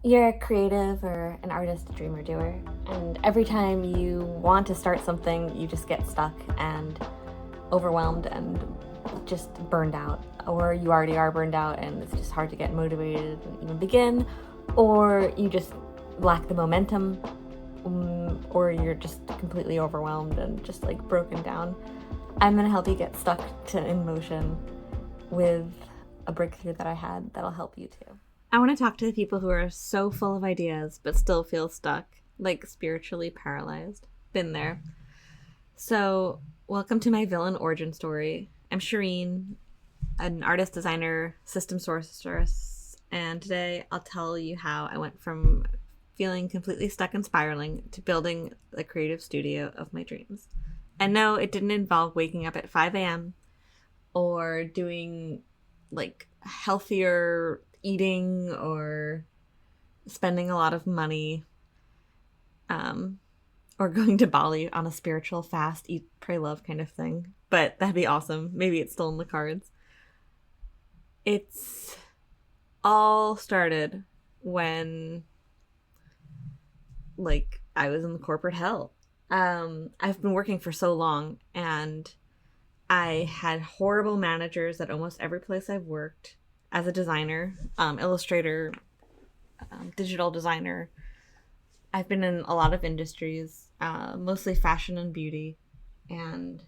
You're a creative or an artist, a dreamer, doer, and every time you want to start something, you just get stuck and overwhelmed and just burned out. Or you already are burned out and it's just hard to get motivated and even begin. Or you just lack the momentum, or you're just completely overwhelmed and just like broken down. I'm going to help you get stuck in motion with a breakthrough that I had that'll help you too. I want to talk to the people who are so full of ideas but still feel stuck, like spiritually paralyzed. Been there. So, welcome to my villain origin story. I'm Schirin, an artist, designer, system sorceress, and today I'll tell you how I went from feeling completely stuck and spiraling to building the creative studio of my dreams. And no, it didn't involve waking up at 5 a.m. or doing like healthier eating or spending a lot of money, or going to Bali on a spiritual fast, eat, pray, love kind of thing. But that'd be awesome. Maybe it's still in the cards. It's all started when, like, I was in the corporate hell. I've been working for so long, and I had horrible managers at almost every place I've worked as a designer, illustrator, digital designer. I've been in a lot of industries, mostly fashion and beauty, and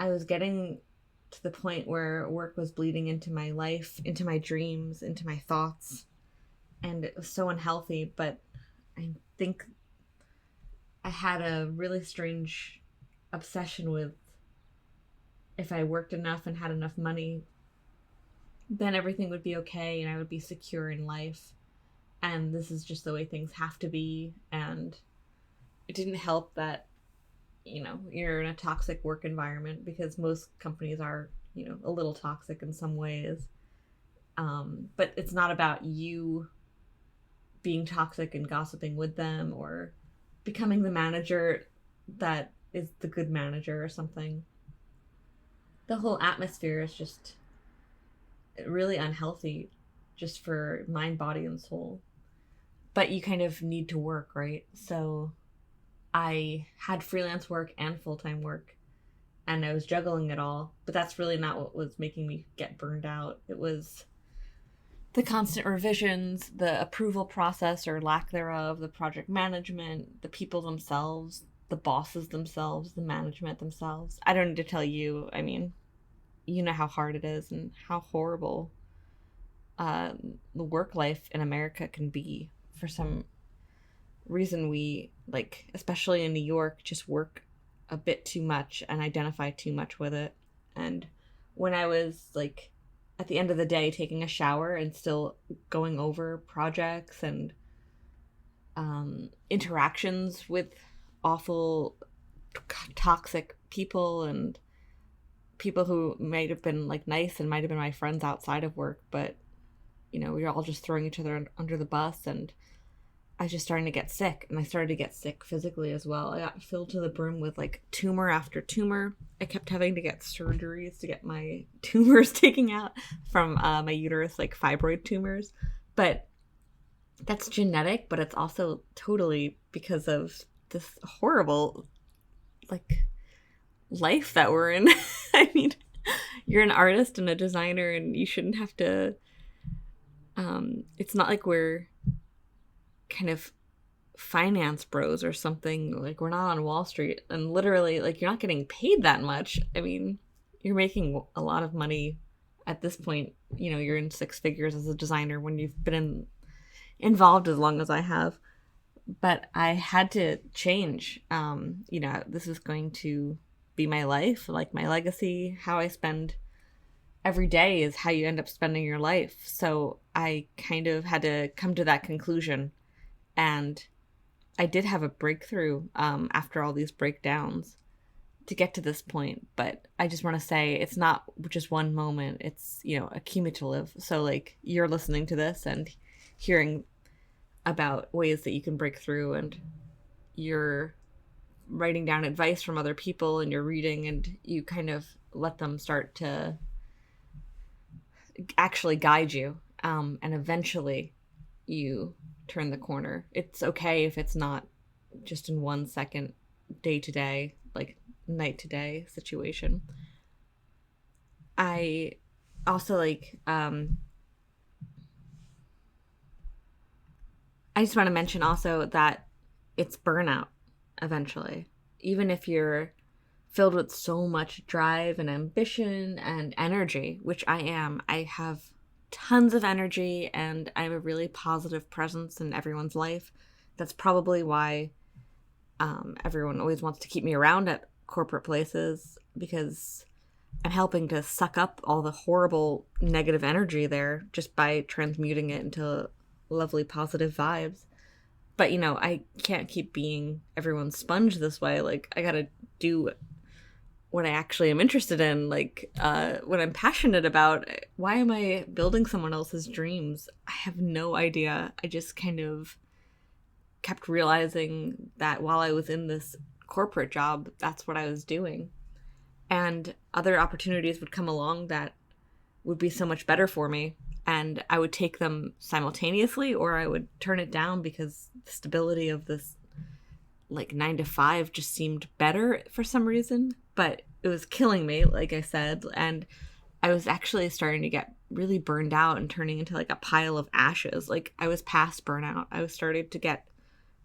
I was getting to the point where work was bleeding into my life, into my dreams, into my thoughts, and it was so unhealthy. But I think I had a really strange obsession with, if I worked enough and had enough money, then everything would be okay and I would be secure in life. And this is just the way things have to be. And it didn't help that, you're in a toxic work environment, because most companies are, a little toxic in some ways. But it's not about you being toxic and gossiping with them or becoming the manager that is the good manager or something. The whole atmosphere is just really unhealthy, just for mind, body, and soul. But you kind of need to work, right? So I had freelance work and full-time work, and I was juggling it all. But that's really not what was making me get burned out. It was the constant revisions, the approval process or lack thereof, the project management, the people themselves, the bosses themselves, the management themselves. I don't need to tell you. I mean, you know how hard it is and how horrible the work life in America can be. For some reason, we, like, especially in New York, just work a bit too much and identify too much with it. And when I was, like, at the end of the day taking a shower and still going over projects and interactions with awful, toxic people and people who might have been like nice and might have been my friends outside of work, but we were all just throwing each other under the bus, and I was just starting to get sick, and I started to get sick physically as well. I got filled to the brim with like tumor after tumor. I kept having to get surgeries to get my tumors taken out from my uterus, like fibroid tumors. But that's genetic, but it's also totally because of this horrible, like, life that we're in. I mean, you're an artist and a designer, and you shouldn't have to. It's not like we're kind of finance bros or something. Like, we're not on Wall Street, and literally, like, you're not getting paid that much. I mean, you're making a lot of money at this point. You're in six figures as a designer when you've been involved as long as I have. But I had to change. This is going to be my life, like my legacy. How I spend every day is how you end up spending your life. So I kind of had to come to that conclusion. And I did have a breakthrough after all these breakdowns to get to this point. But I just want to say it's not just one moment. It's, a cumulative. So, like, you're listening to this and hearing about ways that you can break through, and you're writing down advice from other people, and you're reading, and you kind of let them start to actually guide you. And eventually you turn the corner. It's okay if it's not just in 1 second, day to day, like night to day situation. I also I just want to mention also that it's burnout eventually. Even if you're filled with so much drive and ambition and energy, which I am, I have tons of energy and I'm a really positive presence in everyone's life. That's probably why everyone always wants to keep me around at corporate places, because I'm helping to suck up all the horrible negative energy there just by transmuting it into lovely positive vibes. But I can't keep being everyone's sponge this way. Like, I gotta do what I actually am interested in, like what I'm passionate about. Why am I building someone else's dreams? I have no idea. I just kind of kept realizing that while I was in this corporate job, that's what I was doing. And other opportunities would come along that would be so much better for me. And I would take them simultaneously, or I would turn it down because the stability of this like 9 to 5 just seemed better for some reason. But it was killing me, like I said. And I was actually starting to get really burned out and turning into like a pile of ashes. Like, I was past burnout. I was starting to get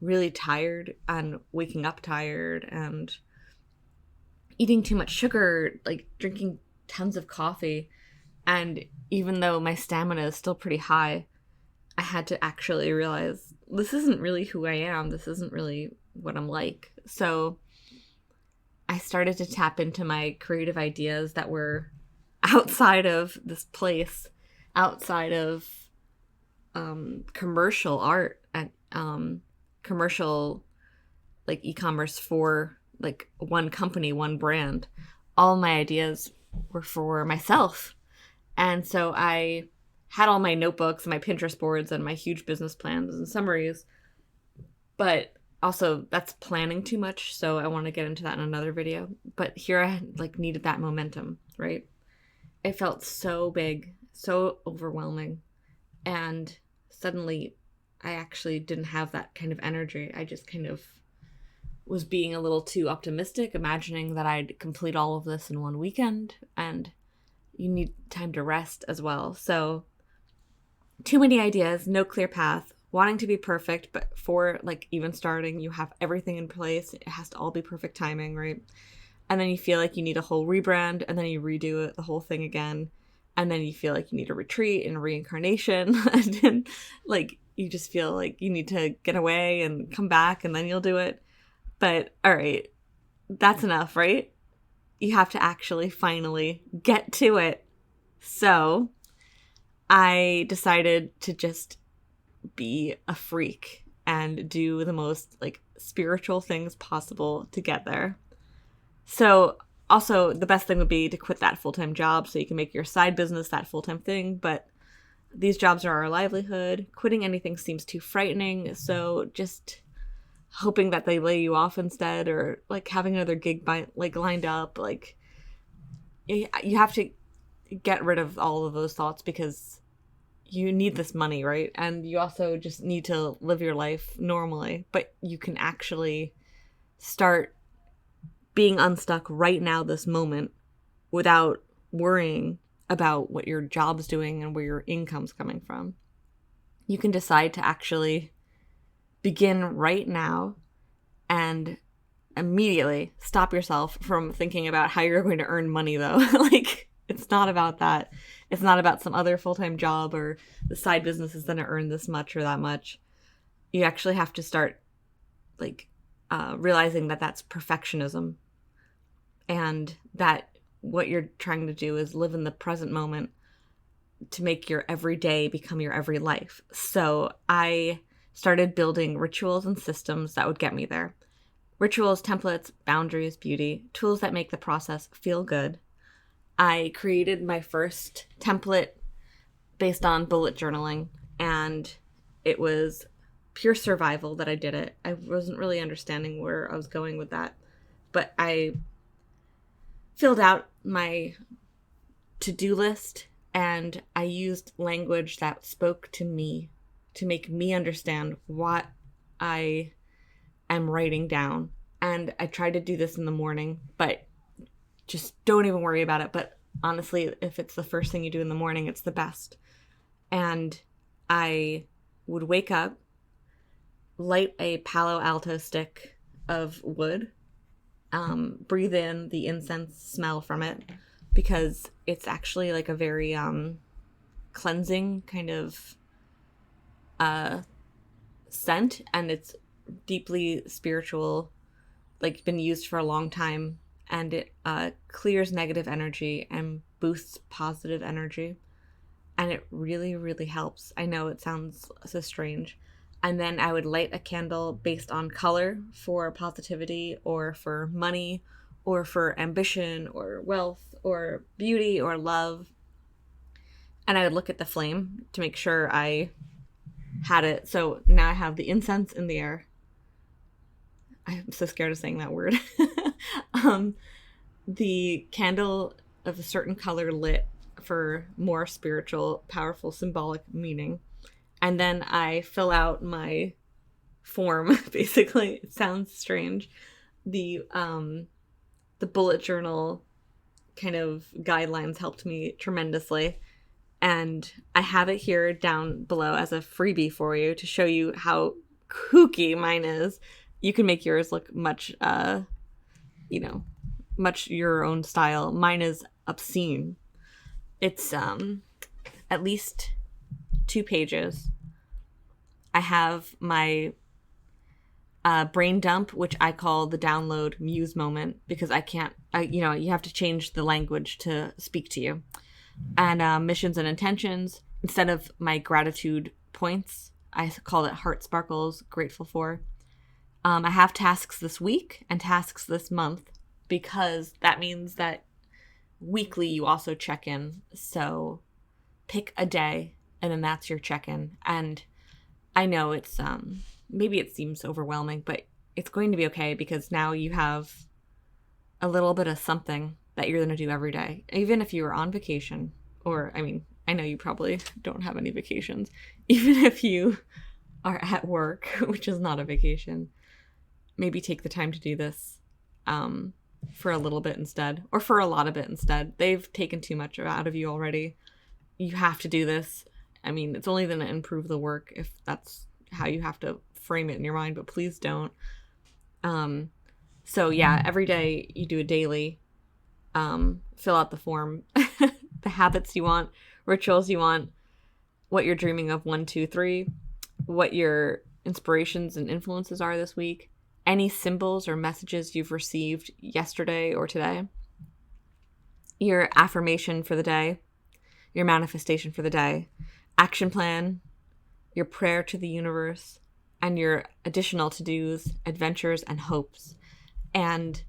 really tired and waking up tired and eating too much sugar, like drinking tons of coffee. And even though my stamina is still pretty high, I had to actually realize this isn't really who I am. This isn't really what I'm like. So I started to tap into my creative ideas that were outside of this place, outside of commercial art and commercial like e-commerce for like one company, one brand. All my ideas were for myself. And so I had all my notebooks and my Pinterest boards and my huge business plans and summaries. But also, that's planning too much, so I want to get into that in another video. But here I like needed that momentum, right? It felt so big, so overwhelming. And suddenly I actually didn't have that kind of energy. I just kind of was being a little too optimistic, imagining that I'd complete all of this in one weekend. And you need time to rest as well. So too many ideas, no clear path, wanting to be perfect, but for like even starting, you have everything in place. It has to all be perfect timing, right? And then you feel like you need a whole rebrand, and then you redo it, the whole thing again. And then you feel like you need a retreat and reincarnation. And then like you just feel like you need to get away and come back, and then you'll do it. But all right, that's enough, right? You have to actually finally get to it. So I decided to just be a freak and do the most like spiritual things possible to get there. So also the best thing would be to quit that full-time job so you can make your side business that full-time thing. But these jobs are our livelihood. Quitting anything seems too frightening. So just hoping that they lay you off instead, or like having another gig like lined up. Like, you have to get rid of all of those thoughts because you need this money, right? And you also just need to live your life normally. But you can actually start being unstuck right now, this moment, without worrying about what your job's doing and where your income's coming from. You can decide to actually begin right now and immediately stop yourself from thinking about how you're going to earn money, though. Like, it's not about that. It's not about some other full-time job or the side business is going to earn this much or that much. You actually have to start like realizing that that's perfectionism, and that what you're trying to do is live in the present moment to make your every day become your every life. So I started building rituals and systems that would get me there. Rituals, templates, boundaries, beauty, tools that make the process feel good. I created my first template based on bullet journaling, and it was pure survival that I did it. I wasn't really understanding where I was going with that, but I filled out my to-do list, and I used language that spoke to me to make me understand what I am writing down. And I try to do this in the morning, but just don't even worry about it. But honestly, if it's the first thing you do in the morning, it's the best. And I would wake up, light a Palo Alto stick of wood, breathe in the incense smell from it, because it's actually like a very cleansing kind of scent, and it's deeply spiritual, like been used for a long time, and it clears negative energy and boosts positive energy, and it really, really helps. I know it sounds so strange. And then I would light a candle based on color for positivity, or for money, or for ambition, or wealth, or beauty, or love. And I would look at the flame to make sure I had it. So now I have the incense in the air. I'm so scared of saying that word. The candle of a certain color lit for more spiritual, powerful, symbolic meaning. And then I fill out my form, basically. It sounds strange. The bullet journal kind of guidelines helped me tremendously. And I have it here down below as a freebie for you to show you how kooky mine is. You can make yours look much, much your own style. Mine is obscene. It's at least 2 pages. I have my brain dump, which I call the download muse moment, because you have to change the language to speak to you. And missions and intentions, instead of my gratitude points, I call it heart sparkles, grateful for. I have tasks this week and tasks this month, because that means that weekly you also check in. So pick a day, and then that's your check-in. And I know it's maybe it seems overwhelming, but it's going to be okay, because now you have a little bit of something that you're going to do every day, even if you are on vacation. Or, I mean, I know you probably don't have any vacations. Even if you are at work, which is not a vacation, maybe take the time to do this for a little bit instead, or for a lot of it instead. They've taken too much out of you already. You have to do this. I mean, it's only going to improve the work if that's how you have to frame it in your mind, but please don't. So yeah, every day you do a daily, fill out the form, the habits you want, rituals you want, what you're dreaming of 1, 2, 3, what your inspirations and influences are this week, any symbols or messages you've received yesterday or today, your affirmation for the day, your manifestation for the day, action plan, your prayer to the universe, and your additional to-dos, adventures, and hopes. And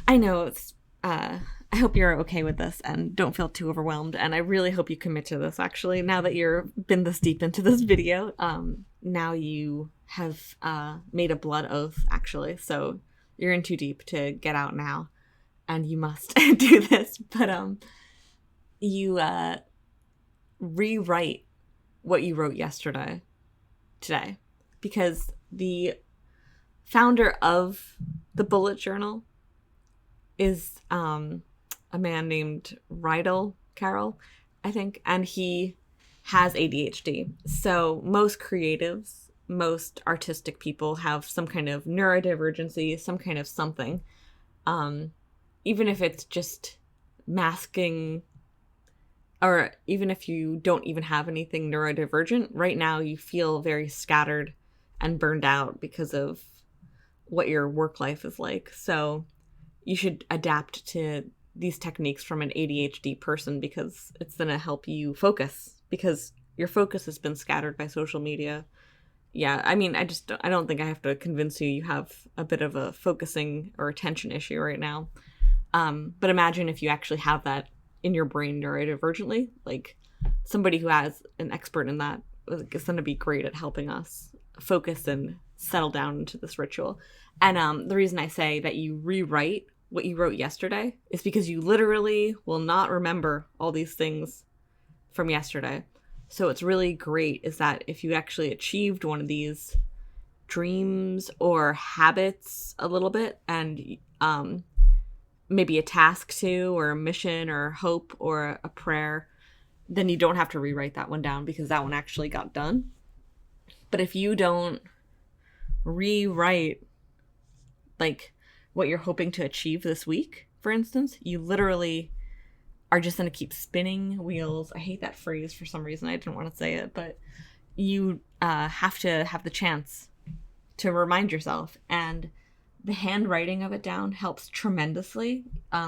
I know it's I hope you're okay with this and don't feel too overwhelmed. And I really hope you commit to this, actually. Now that you've been this deep into this video, now you have made a blood oath, actually. So you're in too deep to get out now. And you must do this. But you rewrite what you wrote yesterday, today. Because the founder of the bullet journal is a man named Rydell Carroll, I think, and he has ADHD. So most creatives, most artistic people have some kind of neurodivergency, some kind of something. Even if it's just masking, or even if you don't even have anything neurodivergent, right now you feel very scattered and burned out because of what your work life is like. So you should adapt to these techniques from an ADHD person, because it's going to help you focus, because your focus has been scattered by social media. Yeah, I mean, I don't think I have to convince you have a bit of a focusing or attention issue right now. But imagine if you actually have that in your brain neurodivergently, like somebody who has an expert in that is going to be great at helping us focus and settle down into this ritual. And the reason I say that you rewrite what you wrote yesterday is because you literally will not remember all these things from yesterday. So what's really great is that if you actually achieved one of these dreams or habits a little bit, and maybe a task too, or a mission or hope or a prayer, then you don't have to rewrite that one down because that one actually got done. But if you don't rewrite like what you're hoping to achieve this week, for instance, you literally are just going to keep spinning wheels. I hate that phrase for some reason. I didn't want to say it, but you have to have the chance to remind yourself. And the handwriting of it down helps tremendously.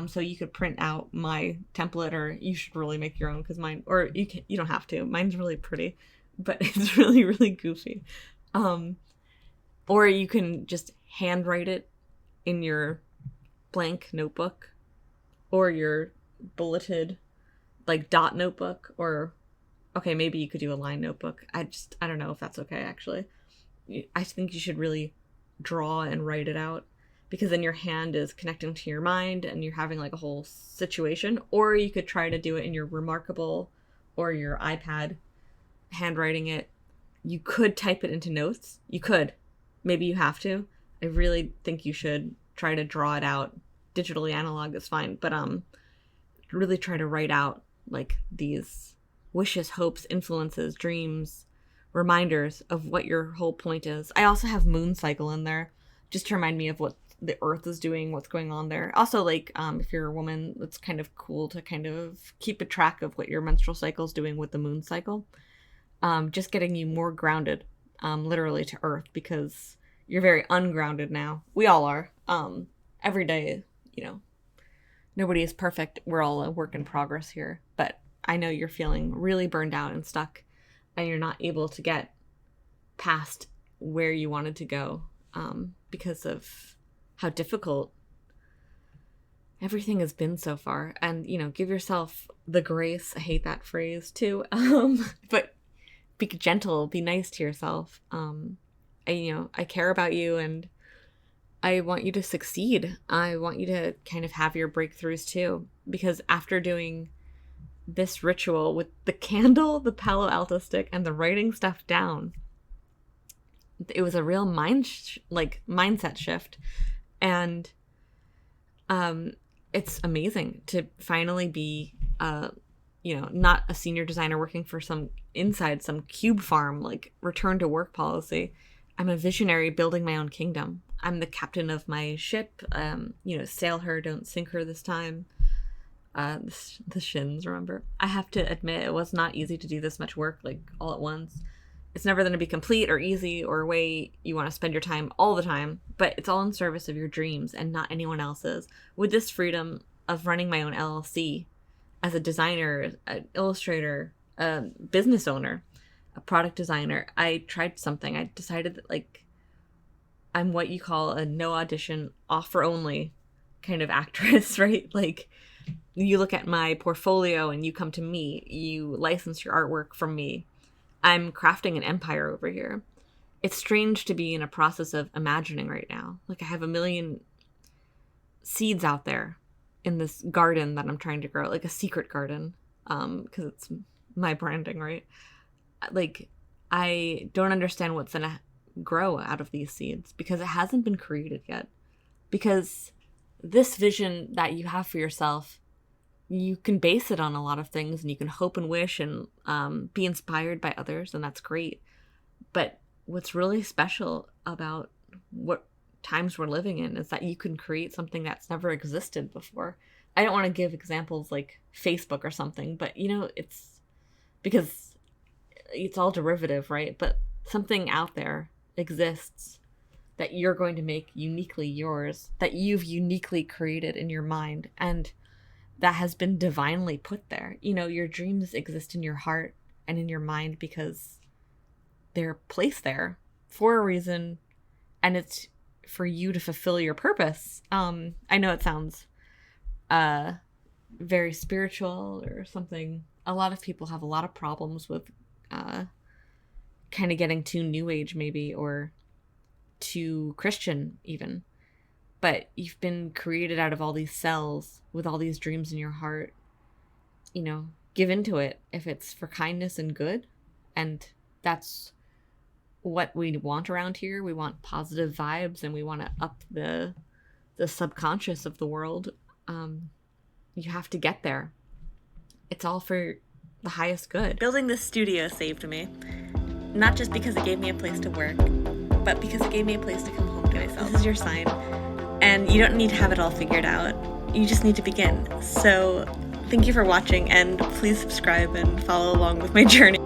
So you could print out my template, or you should really make your own, because mine, or you don't have to. Mine's really pretty, but it's really, really goofy. Or you can just handwrite it in your blank notebook or your bulleted like dot notebook, or okay, maybe you could do a line notebook. I don't know if that's okay, actually. I think you should really draw and write it out, because then your hand is connecting to your mind and you're having like a whole situation. Or you could try to do it in your Remarkable or your iPad, handwriting it. You could type it into notes. You could. Maybe you have to. I really think you should try to draw it out. Digitally, analog is fine, but really try to write out like these wishes, hopes, influences, dreams, reminders of what your whole point is. I also have moon cycle in there just to remind me of what the earth is doing, what's going on there. Also, like, if you're a woman, it's kind of cool to kind of keep a track of what your menstrual cycle is doing with the moon cycle. Just getting you more grounded, literally to earth, because you're very ungrounded now. We all are. Every day, nobody is perfect. We're all a work in progress here. But I know you're feeling really burned out and stuck, and you're not able to get past where you wanted to go, because of how difficult everything has been so far. And, give yourself the grace. I hate that phrase too. But be gentle, be nice to yourself. I care about you, and I want you to succeed. I want you to kind of have your breakthroughs too, because after doing this ritual with the candle, the Palo Alto stick, and the writing stuff down, it was a real mindset shift. And it's amazing to finally be not a senior designer working for some cube farm, like return to work policy. I'm a visionary building my own kingdom. I'm the captain of my ship. Sail her, don't sink her this time. The shins, remember? I have to admit, it was not easy to do this much work, like, all at once. It's never going to be complete or easy or a way you want to spend your time all the time, but it's all in service of your dreams and not anyone else's. With this freedom of running my own LLC as a designer, an illustrator, a business owner, a product designer, I tried something. I decided that, like, I'm what you call a no audition, offer only kind of actress, right? Like, you look at my portfolio and you come to me, you license your artwork from me. I'm crafting an empire over here. It's strange to be in a process of imagining right now. Like, I have a million seeds out there in this garden that I'm trying to grow, like a secret garden, because it's my branding, right? Like, I don't understand what's going to grow out of these seeds because it hasn't been created yet. Because this vision that you have for yourself, you can base it on a lot of things, and you can hope and wish and be inspired by others, and that's great. But what's really special about what times we're living in is that you can create something that's never existed before. I don't want to give examples like Facebook or something, but it's because it's all derivative, right? But something out there exists that you're going to make uniquely yours, that you've uniquely created in your mind, and that has been divinely put there. Your dreams exist in your heart and in your mind because they're placed there for a reason, and it's for you to fulfill your purpose. I know it sounds very spiritual or something. A lot of people have a lot of problems with kind of getting too new age, maybe, or too Christian even. But you've been created out of all these cells with all these dreams in your heart. Give into it. If it's for kindness and good, And that's what we want around here. We want positive vibes, and we want to up the subconscious of the world. You have to get there. It's all for the highest good. Building this studio saved me. Not just because it gave me a place to work, but because it gave me a place to come home to myself. This is your sign. And you don't need to have it all figured out. You just need to begin. So thank you for watching, and please subscribe and follow along with my journey.